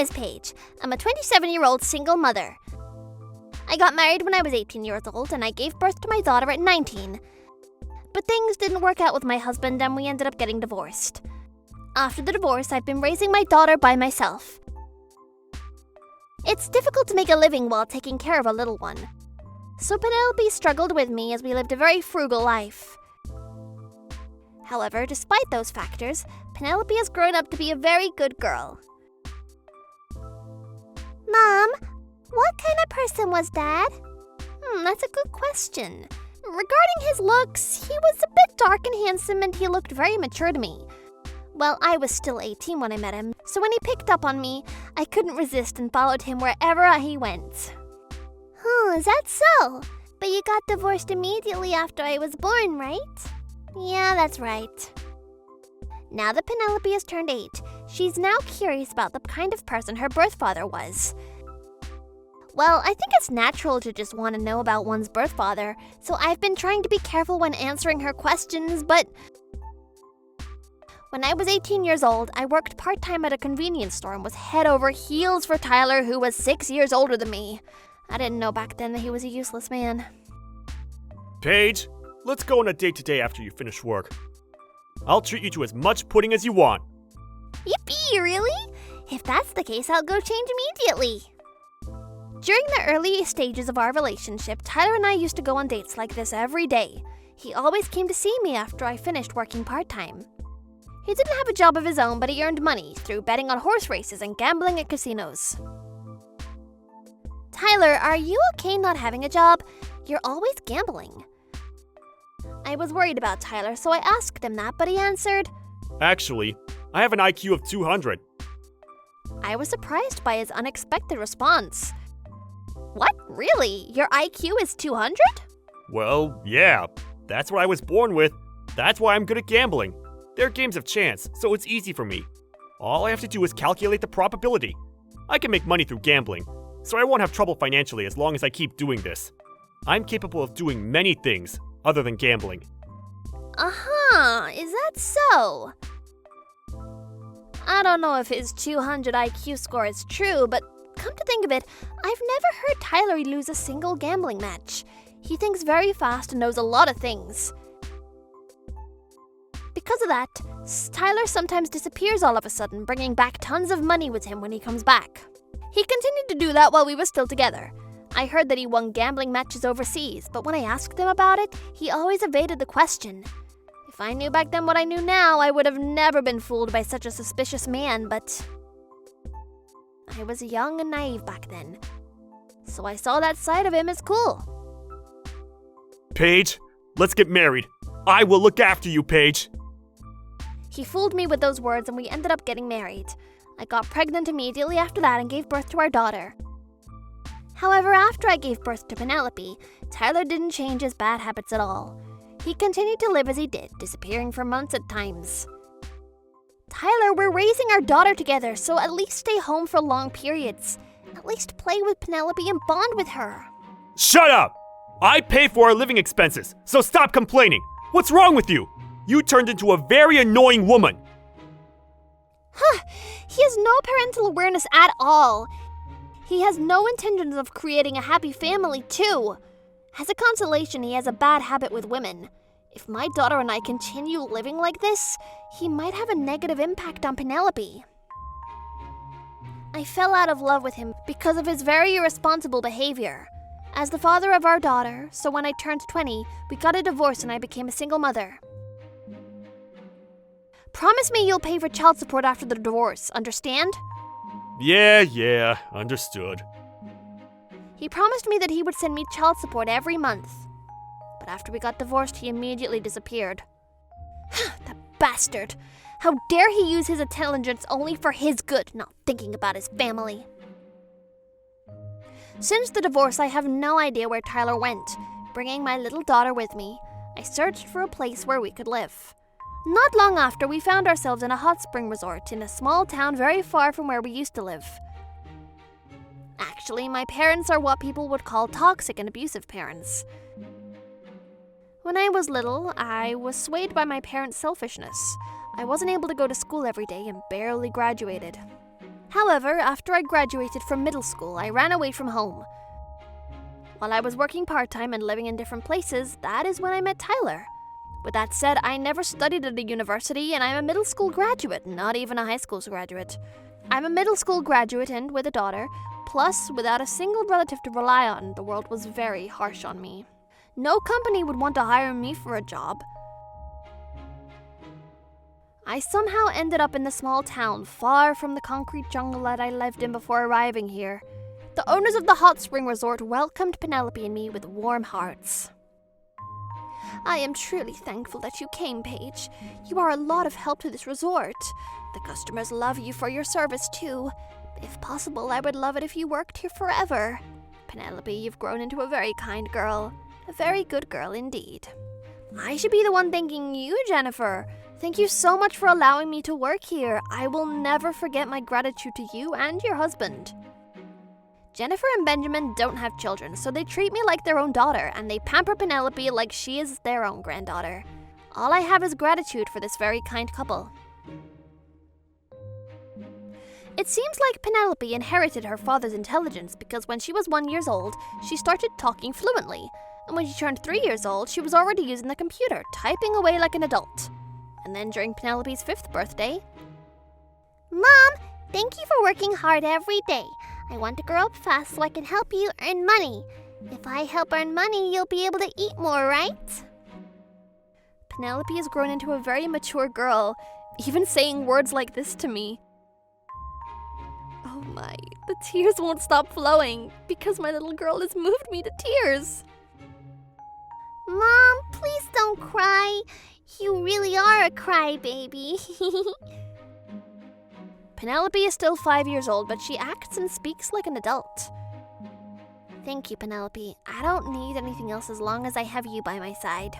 is Paige. I'm a 27-year-old single mother. I got married when I was 18 years old, and I gave birth to my daughter at 19. But things didn't work out with my husband, and we ended up getting divorced. After the divorce, I've been raising my daughter by myself. It's difficult to make a living while taking care of a little one. So Penelope struggled with me as we lived a very frugal life. However, despite those factors, Penelope has grown up to be a very good girl. Mom, what kind of person was Dad? That's a good question. Regarding his looks, he was a bit dark and handsome, and he looked very mature to me. Well, I was still 18 when I met him, so when he picked up on me, I couldn't resist and followed him wherever he went. Is that so? But you got divorced immediately after I was born, right? Yeah, that's right. Now that Penelope has turned 8, she's now curious about the kind of person her birth father was. Well, I think it's natural to just want to know about one's birth father, so I've been trying to be careful when answering her questions, but when I was 18 years old, I worked part-time at a convenience store and was head over heels for Tyler, who was 6 years older than me. I didn't know back then that he was a useless man. Paige, let's go on a date today after you finish work. I'll treat you to as much pudding as you want. Yippee, really? If that's the case, I'll go change immediately. During the early stages of our relationship, Tyler and I used to go on dates like this every day. He always came to see me after I finished working part-time. He didn't have a job of his own, but he earned money through betting on horse races and gambling at casinos. Tyler, are you okay not having a job? You're always gambling. I was worried about Tyler, so I asked him that, but he answered, Actually, I have an IQ of 200. I was surprised by his unexpected response. What? Really? Your IQ is 200? Well, yeah. That's what I was born with. That's why I'm good at gambling. They're games of chance, so it's easy for me. All I have to do is calculate the probability. I can make money through gambling, so I won't have trouble financially as long as I keep doing this. I'm capable of doing many things other than gambling. Is that so? I don't know if his 200 IQ score is true, but come to think of it, I've never heard Tyler lose a single gambling match. He thinks very fast and knows a lot of things. Because of that, Tyler sometimes disappears all of a sudden, bringing back tons of money with him when he comes back. He continued to do that while we were still together. I heard that he won gambling matches overseas, but when I asked him about it, he always evaded the question. If I knew back then what I knew now, I would have never been fooled by such a suspicious man, but I was young and naive back then, so I saw that side of him as cool. Paige, let's get married. I will look after you, Paige. He fooled me with those words and we ended up getting married. I got pregnant immediately after that and gave birth to our daughter. However, after I gave birth to Penelope, Tyler didn't change his bad habits at all. He continued to live as he did, disappearing for months at times. Tyler, we're raising our daughter together, so at least stay home for long periods. At least play with Penelope and bond with her. Shut up! I pay for our living expenses, so stop complaining. What's wrong with you? You turned into a very annoying woman. He has no parental awareness at all. He has no intentions of creating a happy family, too. As a consolation, he has a bad habit with women. If my daughter and I continue living like this, he might have a negative impact on Penelope. I fell out of love with him because of his very irresponsible behavior. As the father of our daughter, so when I turned 20, we got a divorce and I became a single mother. Promise me you'll pay for child support after the divorce, understand? Yeah, understood. He promised me that he would send me child support every month. But after we got divorced, he immediately disappeared. That bastard! How dare he use his intelligence only for his good, not thinking about his family. Since the divorce, I have no idea where Tyler went. Bringing my little daughter with me, I searched for a place where we could live. Not long after, we found ourselves in a hot spring resort in a small town very far from where we used to live. Actually, my parents are what people would call toxic and abusive parents. When I was little, I was swayed by my parents' selfishness. I wasn't able to go to school every day and barely graduated. However, after I graduated from middle school, I ran away from home. While I was working part-time and living in different places, that is when I met Tyler. With that said, I never studied at a university, and I'm a middle school graduate, not even a high school graduate. I'm a middle school graduate and with a daughter, plus without a single relative to rely on. The world was very harsh on me. No company would want to hire me for a job. I somehow ended up in the small town, far from the concrete jungle that I lived in before arriving here. The owners of the hot spring resort welcomed Penelope and me with warm hearts. I am truly thankful that you came, Paige. You are a lot of help to this resort. The customers love you for your service, too. If possible, I would love it if you worked here forever. Penelope, you've grown into a very kind girl. A very good girl indeed. I should be the one thanking you, Jennifer. Thank you so much for allowing me to work here. I will never forget my gratitude to you and your husband. Jennifer and Benjamin don't have children, so they treat me like their own daughter, and they pamper Penelope like she is their own granddaughter. All I have is gratitude for this very kind couple. It seems like Penelope inherited her father's intelligence because when she was 1 year old, she started talking fluently, and when she turned 3 years old, she was already using the computer, typing away like an adult. And then during Penelope's 5th birthday, Mom, thank you for working hard every day. I want to grow up fast so I can help you earn money. If I help earn money, you'll be able to eat more, right? Penelope has grown into a very mature girl, even saying words like this to me. Oh my, the tears won't stop flowing because my little girl has moved me to tears. Mom, please don't cry. You really are a crybaby. Penelope is still 5 years old, but she acts and speaks like an adult. Thank you, Penelope. I don't need anything else as long as I have you by my side.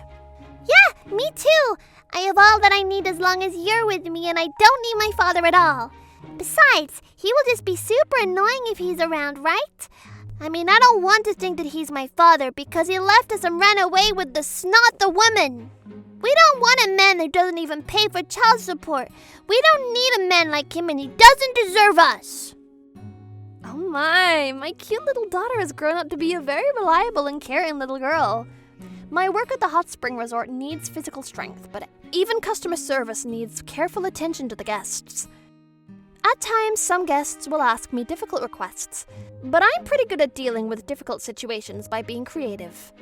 Yeah, me too. I have all that I need as long as you're with me, and I don't need my father at all. Besides, he will just be super annoying if he's around, right? I mean, I don't want to think that he's my father because he left us and ran away with the snot the woman. We don't want a man that doesn't even pay for child support. We don't need a man like him, and he doesn't deserve us. Oh my cute little daughter has grown up to be a very reliable and caring little girl. My work at the hot spring resort needs physical strength, but even customer service needs careful attention to the guests. At times, some guests will ask me difficult requests, but I'm pretty good at dealing with difficult situations by being creative.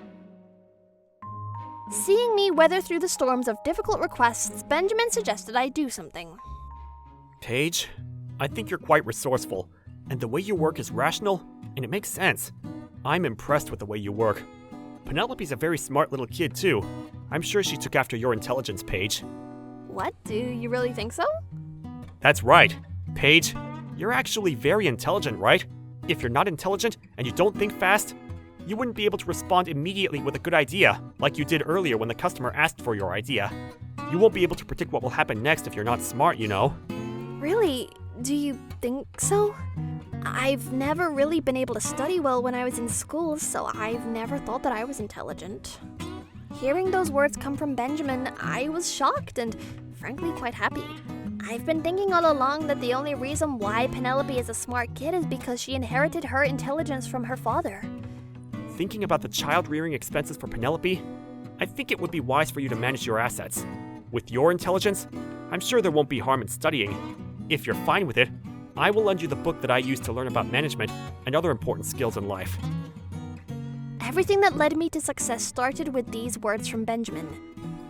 Seeing me weather through the storms of difficult requests, Benjamin suggested I do something. Paige, I think you're quite resourceful, and the way you work is rational, and it makes sense. I'm impressed with the way you work. Penelope's a very smart little kid, too. I'm sure she took after your intelligence, Paige. What? Do you really think so? That's right. Paige, you're actually very intelligent, right? If you're not intelligent and you don't think fast, you wouldn't be able to respond immediately with a good idea, like you did earlier when the customer asked for your idea. You won't be able to predict what will happen next if you're not smart, you know. Really? Do you think so? I've never really been able to study well when I was in school, so I've never thought that I was intelligent. Hearing those words come from Benjamin, I was shocked and frankly quite happy. I've been thinking all along that the only reason why Penelope is a smart kid is because she inherited her intelligence from her father. Thinking about the child-rearing expenses for Penelope, I think it would be wise for you to manage your assets. With your intelligence, I'm sure there won't be harm in studying. If you're fine with it, I will lend you the book that I use to learn about management and other important skills in life. Everything that led me to success started with these words from Benjamin.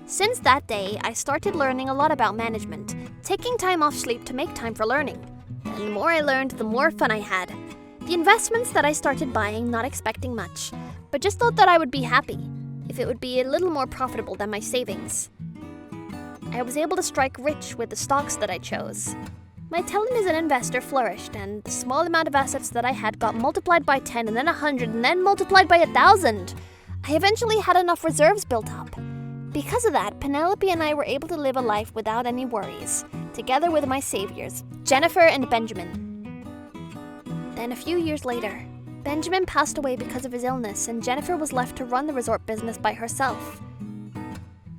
Since that day, I started learning a lot about management, taking time off sleep to make time for learning. And the more I learned, the more fun I had. The investments that I started buying, not expecting much, but just thought that I would be happy if it would be a little more profitable than my savings. I was able to strike rich with the stocks that I chose. My talent as an investor flourished, and the small amount of assets that I had got multiplied by 10 and then 100 and then multiplied by 1,000. I eventually had enough reserves built up. Because of that, Penelope and I were able to live a life without any worries, together with my saviors, Jennifer and Benjamin. Then a few years later, Benjamin passed away because of his illness, and Jennifer was left to run the resort business by herself.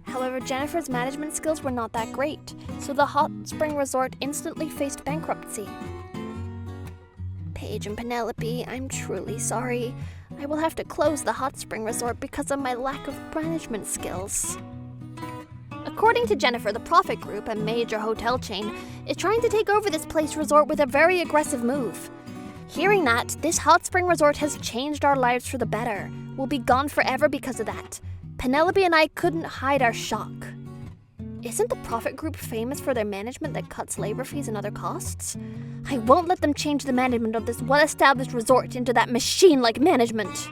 However, Jennifer's management skills were not that great, so the hot spring resort instantly faced bankruptcy. Paige and Penelope, I'm truly sorry. I will have to close the hot spring resort because of my lack of management skills. According to Jennifer, the Profit Group, a major hotel chain, is trying to take over this place resort with a very aggressive move. Hearing that, this hot spring resort has changed our lives for the better. We'll be gone forever because of that. Penelope and I couldn't hide our shock. Isn't the Profit Group famous for their management that cuts labor fees and other costs? I won't let them change the management of this well-established resort into that machine-like management.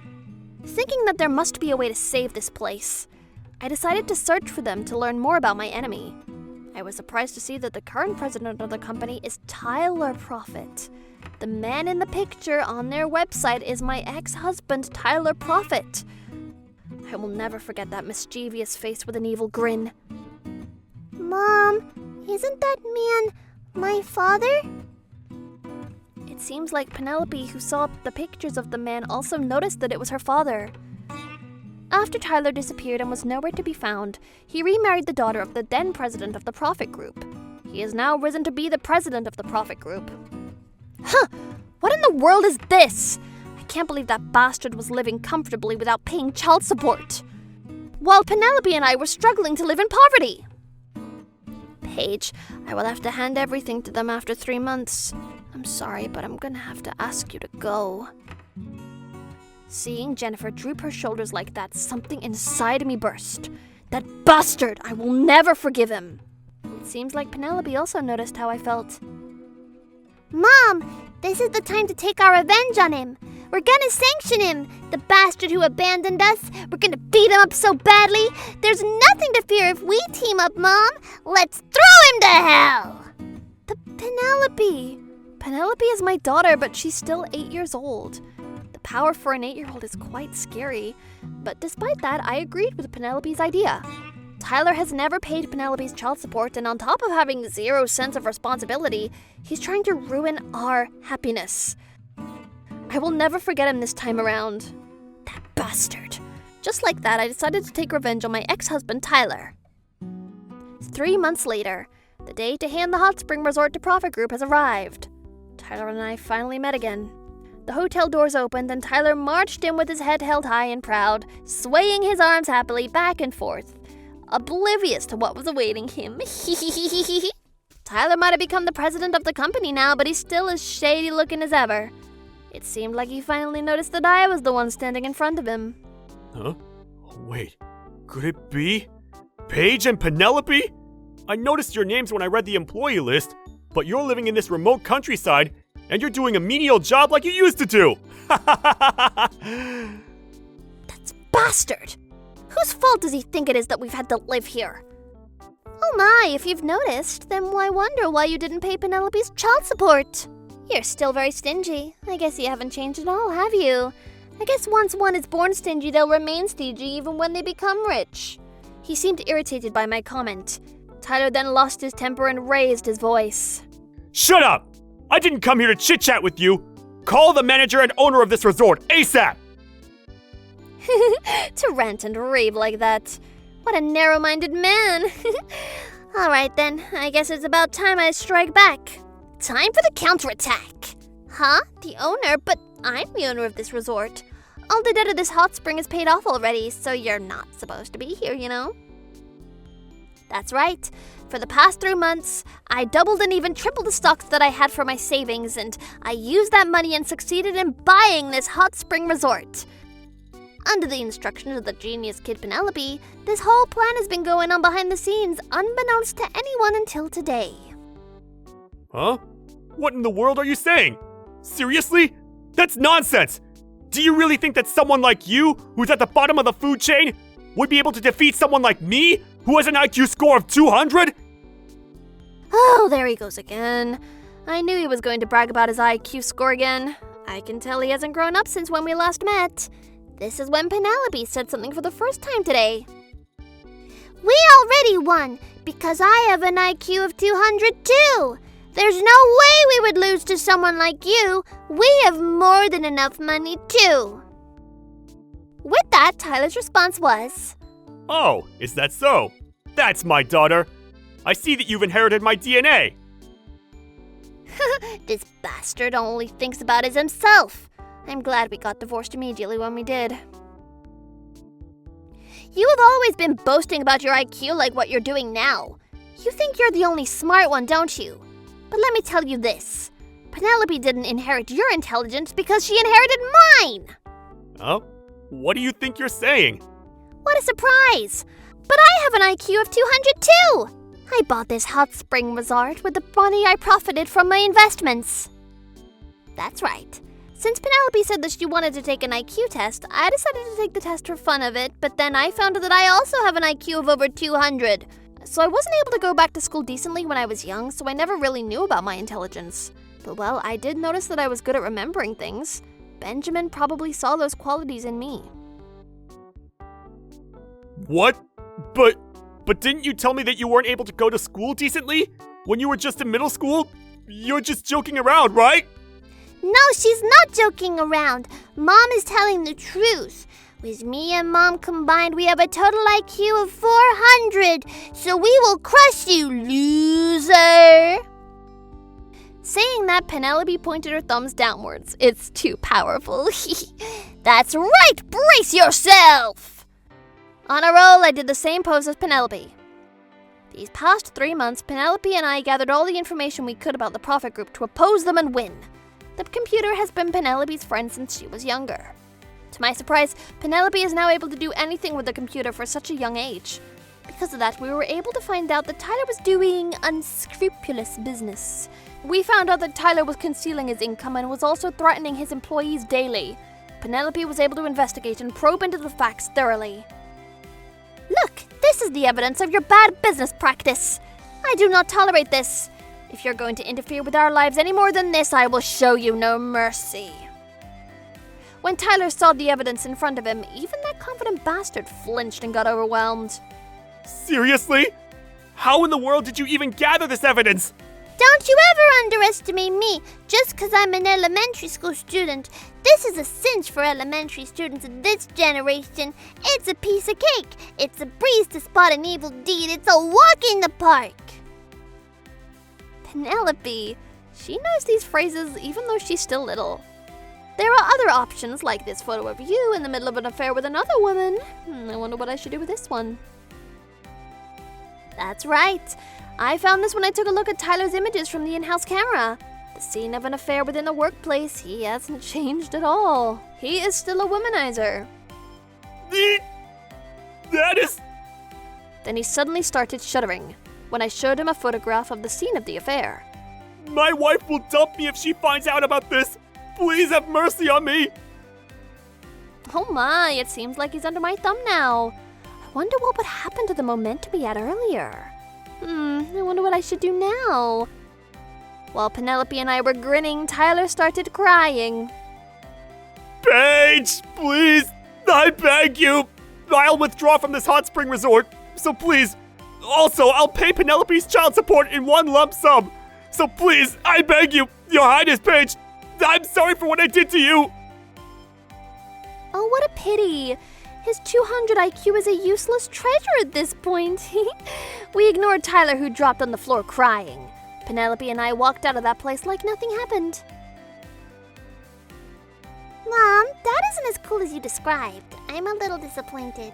Thinking that there must be a way to save this place, I decided to search for them to learn more about my enemy. I was surprised to see that the current president of the company is Tyler Profit. The man in the picture on their website is my ex-husband, Tyler Profit. I will never forget that mischievous face with an evil grin. Mom, isn't that man my father? It seems like Penelope, who saw the pictures of the man, also noticed that it was her father. After Tyler disappeared and was nowhere to be found, he remarried the daughter of the then president of the Profit Group. He has now risen to be the president of the Profit Group. Huh! What in the world is this? I can't believe that bastard was living comfortably without paying child support, while Penelope and I were struggling to live in poverty. Paige, I will have to hand everything to them after 3 months. I'm sorry, but I'm gonna have to ask you to go. Seeing Jennifer droop her shoulders like that, something inside me burst. That bastard! I will never forgive him! It seems like Penelope also noticed how I felt. Mom, this is the time to take our revenge on him. We're gonna sanction him, the bastard who abandoned us. We're gonna beat him up so badly. There's nothing to fear if we team up, Mom. Let's throw him to hell! Penelope! Penelope is my daughter, but she's still 8 years old. The power for an 8-year-old is quite scary. But despite that, I agreed with Penelope's idea. Tyler has never paid Penelope's child support, and on top of having zero sense of responsibility, he's trying to ruin our happiness. I will never forget him this time around. That bastard. Just like that, I decided to take revenge on my ex-husband, Tyler. 3 months later, the day to hand the hot spring resort to Profit Group has arrived. Tyler and I finally met again. The hotel doors opened and Tyler marched in with his head held high and proud, swaying his arms happily back and forth, oblivious to what was awaiting him. Tyler might have become the president of the company now, but he's still as shady looking as ever. It seemed like he finally noticed that I was the one standing in front of him. Huh? Wait, could it be? Paige and Penelope? I noticed your names when I read the employee list, but you're living in this remote countryside, and you're doing a menial job like you used to do! That's bastard! Whose fault does he think it is that we've had to live here? Oh my, if you've noticed, then why wonder why you didn't pay Penelope's child support? You're still very stingy. I guess you haven't changed at all, have you? I guess once one is born stingy, they'll remain stingy even when they become rich. He seemed irritated by my comment. Tyler then lost his temper and raised his voice. Shut up! I didn't come here to chit-chat with you! Call the manager and owner of this resort, ASAP! To rant and rave like that. What a narrow-minded man. Alright then, I guess it's about time I strike back. Time for the counterattack. Huh? The owner? But I'm the owner of this resort. All the debt of this hot spring is paid off already, so you're not supposed to be here, you know? That's right. For the past 3 months, I doubled and even tripled the stocks that I had for my savings, and I used that money and succeeded in buying this hot spring resort. Under the instructions of the genius kid Penelope, this whole plan has been going on behind the scenes, unbeknownst to anyone until today. Huh? What in the world are you saying? Seriously? That's nonsense! Do you really think that someone like you, who's at the bottom of the food chain, would be able to defeat someone like me, who has an IQ score of 200? Oh, there he goes again. I knew he was going to brag about his IQ score again. I can tell he hasn't grown up since when we last met. This is when Penelope said something for the first time today. We already won, because I have an IQ of 200 too. There's no way we would lose to someone like you. We have more than enough money too. With that, Tyler's response was, Oh, is that so? That's my daughter. I see that you've inherited my DNA. This bastard only thinks about is himself. I'm glad we got divorced immediately when we did. You have always been boasting about your IQ like what you're doing now. You think you're the only smart one, don't you? But let me tell you this. Penelope didn't inherit your intelligence because she inherited mine! Oh? What do you think you're saying? What a surprise! But I have an IQ of 200 too! I bought this hot spring resort with the money I profited from my investments. That's right. Since Penelope said that she wanted to take an IQ test, I decided to take the test for fun of it, but then I found out that I also have an IQ of over 200. So I wasn't able to go back to school decently when I was young, so I never really knew about my intelligence. But well, I did notice that I was good at remembering things. Benjamin probably saw those qualities in me. What? But didn't you tell me that you weren't able to go to school decently? When you were just in middle school? You're just joking around, right? No, she's not joking around. Mom is telling the truth. With me and Mom combined, we have a total IQ of 400. So we will crush you, loser. Saying that, Penelope pointed her thumbs downwards. It's too powerful. That's right! Brace yourself! On a roll, I did the same pose as Penelope. These past 3 months, Penelope and I gathered all the information we could about the Prophet Group to oppose them and win. The computer has been Penelope's friend since she was younger. To my surprise, Penelope is now able to do anything with the computer for such a young age. Because of that, we were able to find out that Tyler was doing unscrupulous business. We found out that Tyler was concealing his income and was also threatening his employees daily. Penelope was able to investigate and probe into the facts thoroughly. Look, this is the evidence of your bad business practice. I do not tolerate this. If you're going to interfere with our lives any more than this, I will show you no mercy. When Tyler saw the evidence in front of him, even that confident bastard flinched and got overwhelmed. Seriously? How in the world did you even gather this evidence? Don't you ever underestimate me just because I'm an elementary school student. This is a cinch for elementary students of this generation. It's a piece of cake. It's a breeze to spot an evil deed. It's a walk in the park. Penelope, she knows these phrases even though she's still little. There are other options like this photo of you in the middle of an affair with another woman. I wonder what I should do with this one. That's right. I found this when I took a look at Tyler's images from the in-house camera. The scene of an affair within the workplace, he hasn't changed at all. He is still a womanizer. That is... Then he suddenly started shuddering when I showed him a photograph of the scene of the affair. My wife will dump me if she finds out about this. Please have mercy on me. Oh my, it seems like he's under my thumb now. I wonder what would happen to the momentum he had earlier. I wonder what I should do now. While Penelope and I were grinning, Tyler started crying. Paige, please, I beg you. I'll withdraw from this hot spring resort, so please. Also, I'll pay Penelope's child support in one lump sum. So please, I beg you, Your Highness Paige, I'm sorry for what I did to you. Oh, what a pity. His 200 IQ is a useless treasure at this point. We ignored Tyler, who dropped on the floor crying. Penelope and I walked out of that place like nothing happened. Mom, that isn't as cool as you described. I'm a little disappointed.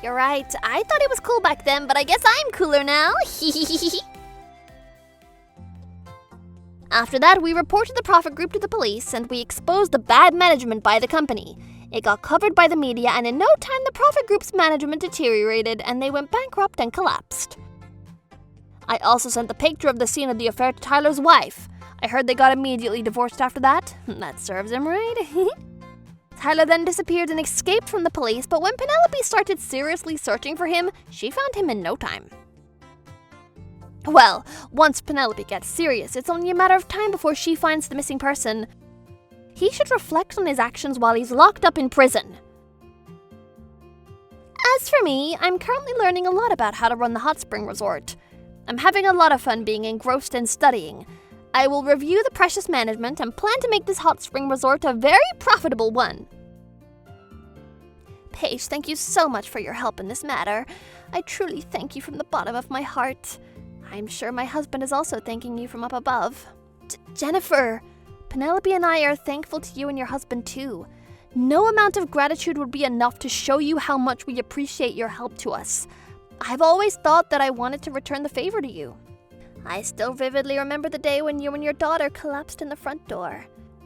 You're right. I thought it was cool back then, but I guess I'm cooler now. After that, we reported the Prophet Group to the police, and we exposed the bad management by the company. It got covered by the media, and in no time the Prophet Group's management deteriorated, and they went bankrupt and collapsed. I also sent the picture of the scene of the affair to Tyler's wife. I heard they got immediately divorced after that. That serves him right. Tyler then disappeared and escaped from the police, but when Penelope started seriously searching for him, she found him in no time. Well, once Penelope gets serious, it's only a matter of time before she finds the missing person. He should reflect on his actions while he's locked up in prison. As for me, I'm currently learning a lot about how to run the hot spring resort. I'm having a lot of fun being engrossed in studying. I will review the precious management and plan to make this hot spring resort a very profitable one. Paige, thank you so much for your help in this matter. I truly thank you from the bottom of my heart. I'm sure my husband is also thanking you from up above. Jennifer, Penelope and I are thankful to you and your husband too. No amount of gratitude would be enough to show you how much we appreciate your help to us. I've always thought that I wanted to return the favor to you. I still vividly remember the day when you and your daughter collapsed in the front door.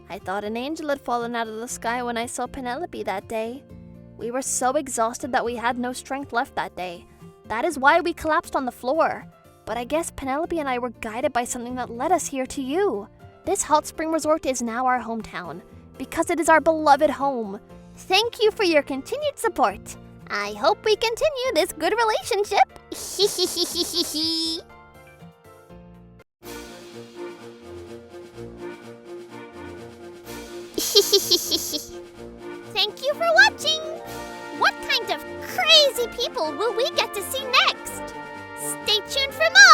I thought an angel had fallen out of the sky when I saw Penelope that day. We were so exhausted that we had no strength left that day. That is why we collapsed on the floor. But I guess Penelope and I were guided by something that led us here to you. This hot spring resort is now our hometown, because it is our beloved home. Thank you for your continued support. I hope we continue this good relationship. Thank you for watching! What kind of crazy people will we get to see next? Stay tuned for more!